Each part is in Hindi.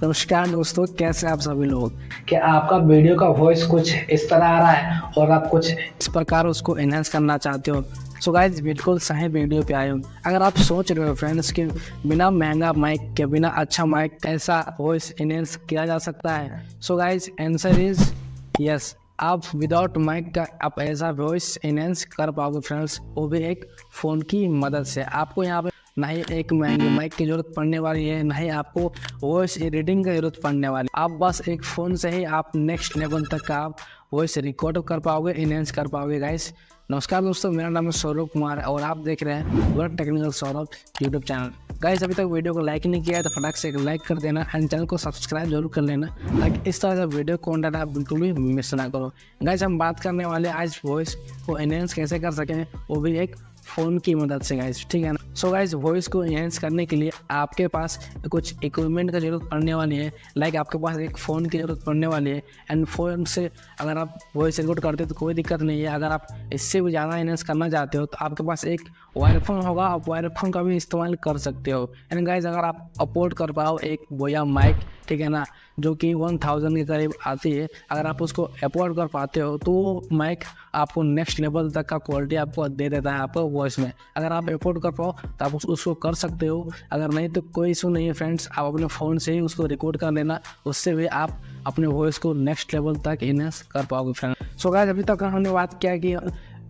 नमस्कार दोस्तों, कैसे आप सभी लोग। क्या आपका वीडियो का वॉइस कुछ इस तरह आ रहा है और आप कुछ इस प्रकार उसको एनहांस करना चाहते हो सो गाइज बिल्कुल सही वीडियो पे आए हो। अगर आप सोच रहे हो फ्रेंड्स कि बिना महंगा माइक के बिना अच्छा माइक कैसा वॉइस एनहांस किया जा सकता है, so guys answer is yes. आप विदाउट माइक का आप ऐसा वॉइस एनहांस कर पाओगे फ्रेंड्स, वो भी एक फ़ोन की मदद से। आपको यहाँ पे ना ही एक महंगे माइक की जरूरत पड़ने वाली है, ना ही आपको वॉइस एडिटिंग की जरूरत पड़ने वाली। आप बस एक फ़ोन से ही आप नेक्स्ट लेवल तक का आप वॉइस रिकॉर्ड कर पाओगे, एनहांस कर पाओगे गाइस। नमस्कार दोस्तों, मेरा नाम है सौरभ कुमार और आप देख रहे हैं world technical Saurabh YouTube channel. Guys अभी तक वीडियो को लाइक नहीं किया है तो फटाक से एक लाइक कर देना एंड चैनल को सब्सक्राइब जरूर कर लेना, ताकि इस तरह का वीडियो कंटेंट आप बिल्कुल भी मिस ना करो। गाइस हम बात करने वाले आज वॉइस को एनहांस कैसे कर सकें, वो भी एक फ़ोन की मदद से गाइस, ठीक है ना। सो गाइस वॉइस को एनहांस करने के लिए आपके पास कुछ इक्विपमेंट का जरूरत पड़ने वाली है। लाइक आपके पास एक फ़ोन की ज़रूरत पड़ने वाली है एंड फ़ोन से अगर आप वॉइस रिकॉर्ड करते हो तो कोई दिक्कत नहीं है। अगर आप इससे भी ज़्यादा एनहांस करना चाहते हो तो आपके पास एक वायरफोन होगा, आप वायरफोन का भी इस्तेमाल कर सकते हो। एंड गाइस अगर आप अफोर्ड कर पाओ एक बोया माइक, ठीक है ना, जो कि 1000 के करीब आती है, अगर आप उसको अफोर्ड कर पाते हो तो वो माइक आपको नेक्स्ट लेवल तक का क्वालिटी आपको दे देता है आपको वॉइस में। अगर आप अफोर्ड कर पाओ तो आप उसको कर सकते हो, अगर नहीं तो कोई इशू नहीं है फ्रेंड्स। आप अपने फ़ोन से ही उसको रिकॉर्ड कर लेना, उससे भी आप अपने वॉइस को नेक्स्ट लेवल तक एनहांस कर पाओगे फ्रेंड्स। सो गाइस अभी तक हमने बात किया कि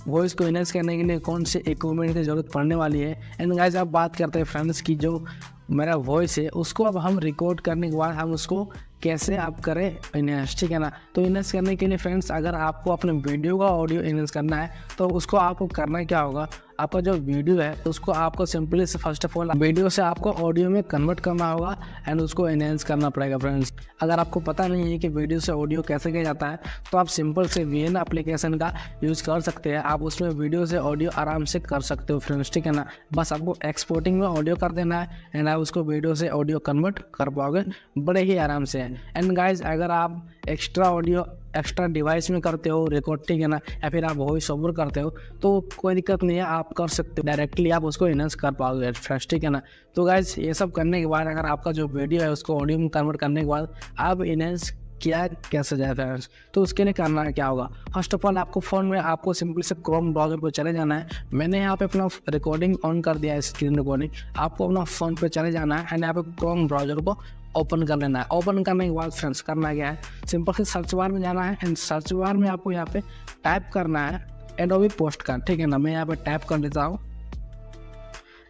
वॉइस को एनहांस करने के लिए कौन से इक्विपमेंट की ज़रूरत पड़ने वाली है। एंड गाइस आप बात करते हैं फ्रेंड्स की जो मेरा वॉइस है उसको अब हम रिकॉर्ड करने के बाद हम उसको कैसे आप करें एनहांस, ठीक है ना। तो एनहांस करने के लिए फ्रेंड्स अगर आपको अपने वीडियो का ऑडियो एनहांस करना है तो उसको आपको करना क्या होगा, आपका जो वीडियो है उसको आपको सिंपली से फर्स्ट ऑफ ऑल वीडियो से आपको ऑडियो में कन्वर्ट करना होगा एंड उसको एनहांस करना पड़ेगा फ्रेंड्स। अगर आपको पता नहीं है कि वीडियो से ऑडियो कैसे किया जाता है तो आप सिंपल से VN एप्लीकेशन का यूज़ कर सकते हैं। आप उसमें वीडियो से ऑडियो आराम से कर सकते हो फ्रेंड्स, ठीक है ना। बस आपको एक्सपोर्टिंग में ऑडियो कर देना है एंड आप उसको वीडियो से ऑडियो कन्वर्ट कर पाओगे बड़े ही आराम से। एंड गाइज अगर आप एक्स्ट्रा ऑडियो एक्स्ट्रा डिवाइस में करते हो रिकॉर्ड, ठीक है ना, या फिर आप वॉइस ओवर करते हो तो कोई दिक्कत नहीं है, आप कर सकते हो, डायरेक्टली आप उसको एनहांस कर पाओगे फ्रेंड्स, ठीक है ना। तो गाइज ये सब करने के बाद अगर आपका जो वीडियो है उसको ऑडियो में कन्वर्ट करने के बाद आप एनहांस किया कैसे जाए फ्रेंड्स, तो उसके लिए करना क्या होगा। फर्स्ट ऑफ ऑल आपको फ़ोन में आपको सिंपली से क्रोम ब्राउज़र पर चले जाना है। मैंने यहाँ पे अपना रिकॉर्डिंग ऑन कर दिया है, स्क्रीन रिकॉर्डिंग। आपको अपना फ़ोन पे चले जाना है एंड यहाँ पे क्रोम ब्राउज़र को ओपन कर लेना है। ओपन करने के बाद फ्रेंड्स करना क्या है, सिंपल से सर्च बार में जाना है एंड सर्च बार में आपको यहाँ पे टाइप करना है एडोबी पॉडकास्ट, ठीक है ना। मैं यहाँ पे टाइप कर लेता हूँ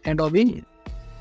एडोबी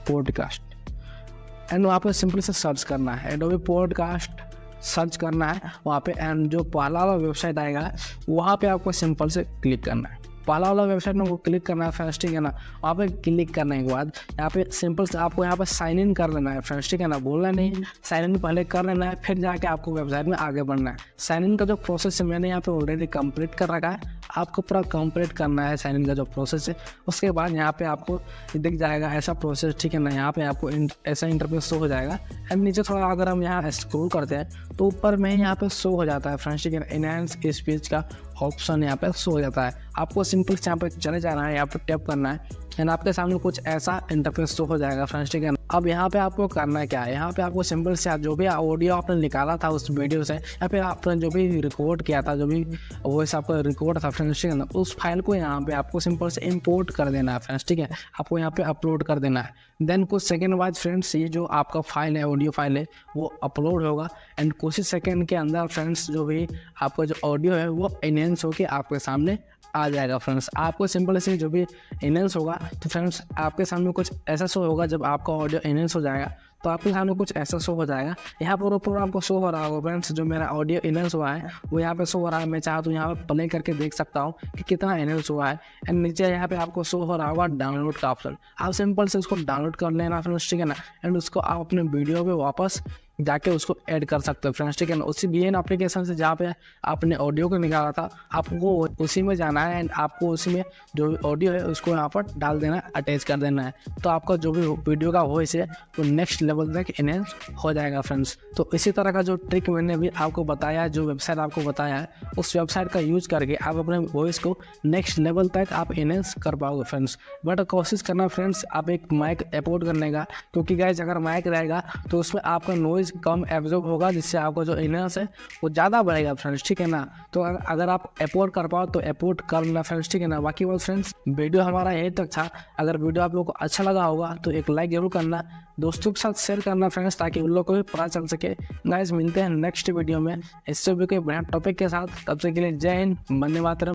पॉडकास्ट एंड वहाँ पे सिंपली से सर्च करना है, एडोबी पॉडकास्ट सर्च करना है वहाँ पे। एंड जो पहला वाला वेबसाइट आएगा वहाँ पे आपको सिंपल से क्लिक करना है। पहला वाला वेबसाइट में वो क्लिक करना है फ्रेंड्स, ठीक है ना। वहाँ पे क्लिक करने के बाद यहाँ पे सिंपल से आपको यहाँ पे साइन इन कर लेना है फ्रेंड्स, ठीक है ना। बोलना नहीं, साइन इन पहले कर लेना है, फिर जाके आपको वेबसाइट में आगे बढ़ना है। साइन इन का जो प्रोसेस है मैंने यहाँ पे ऑलरेडी कंप्लीट कर रखा है, आपको पूरा कंप्लीट करना है साइन इन का जो प्रोसेस है। उसके बाद यहाँ पे आपको दिख जाएगा ऐसा प्रोसेस, ठीक है ना। यहाँ पे आपको ऐसा इंटरफेस शो हो जाएगा एंड नीचे थोड़ा अगर हम यहाँ स्क्रॉल करते हैं तो ऊपर में यहाँ पे शो हो जाता है फ्रेंड्स, ठीक है, एनहांस स्पीच का ऑप्शन यहाँ पे शो हो जाता है। आपको सिंपल से यहाँ पे चले जाना है, यहाँ पे टैप करना है एंड आपके सामने कुछ ऐसा इंटरफेस शो हो जाएगा फ्रेंड्स, ठीक है। अब यहाँ पे आपको करना क्या है, यहाँ पे आपको सिंपल से जो भी ऑडियो आपने निकाला था उस वीडियो से या फिर आपने जो भी रिकॉर्ड किया था, जो भी वॉइस आपका रिकॉर्ड था फ्रेंड्स, ठीक है ना, उस फाइल को यहाँ पे आपको सिंपल से इंपोर्ट कर देना है फ्रेंड्स, ठीक है। आपको यहाँ पे अपलोड कर देना है। देन कुछ सेकंड बाद फ्रेंड्स ये जो आपका फाइल है, ऑडियो फाइल है, वो अपलोड होगा एंड कुछ ही सेकंड के अंदर फ्रेंड्स जो भी आपका जो ऑडियो है वो एनहांस होकर आपके सामने आ जाएगा फ्रेंड्स। आपको सिंपल से जो भी एनहांस होगा तो फ्रेंड्स आपके सामने कुछ ऐसा शो होगा। जब आपका ऑडियो एनहांस हो जाएगा तो आपके सामने कुछ ऐसा शो हो जाएगा। यहाँ पर ऊपर आपको शो हो रहा होगा फ्रेंड्स, जो मेरा ऑडियो एनहांस हुआ है वो यहाँ पे शो हो रहा है। मैं चाहता हूँ यहाँ पे प्ले करके देख सकता हूँ कि कितना एनहांस हुआ है। एंड नीचे यहाँ पे आपको शो हो रहा होगा डाउनलोड का ऑप्शन, आप सिंपल से उसको डाउनलोड कर लेना फ्रेंड्स, ठीक है ना। एंड उसको आप अपने वीडियो पे वापस जाके उसको ऐड कर सकते हो फ्रेंड्स, ठीक है ना। उसी VN एप्लीकेशन से जहाँ पे आपने ऑडियो को निकाला था आपको उसी में जाना है एंड आपको उसी में जो ऑडियो है उसको यहाँ पर डाल देना है, अटैच कर देना है। तो आपका जो भी वीडियो का वॉइस है वो नेक्स्ट लेवल तक एनहांस हो जाएगा फ्रेंड्स। तो इसी तरह का जो ट्रिक मैंने भी आपको बताया, जो वेबसाइट आपको बताया है, उस वेबसाइट का यूज़ करके आप अपने वॉइस को नेक्स्ट लेवल तक आप एनहांस कर पाओगे फ्रेंड्स। बट कोशिश करना फ्रेंड्स आप एक माइक अफोर्ड करने का, क्योंकि गाइज अगर माइक रहेगा तो उसमें आपका नॉइज़ वॉइस कम एब्जॉर्ब होगा, जिससे आपको जो इनहेंस है वो ज़्यादा बढ़ेगा फ्रेंड्स, ठीक है ना। तो अगर आप अफोर्ड कर पाओ तो अफोर्ड कर लेना फ्रेंड्स, ठीक है ना। बाकी वो फ्रेंड्स वीडियो हमारा यहीं तक था। अगर वीडियो आप लोग को अच्छा लगा होगा तो एक लाइक जरूर करना, दोस्तों के साथ शेयर करना फ्रेंड्स, ताकि उन लोग को भी पता चल सके। गाइस मिलते हैं नेक्स्ट वीडियो में इससे भी कोई बड़ा टॉपिक के साथ, तब तक के लिए जय हिंद, वंदे मातरम।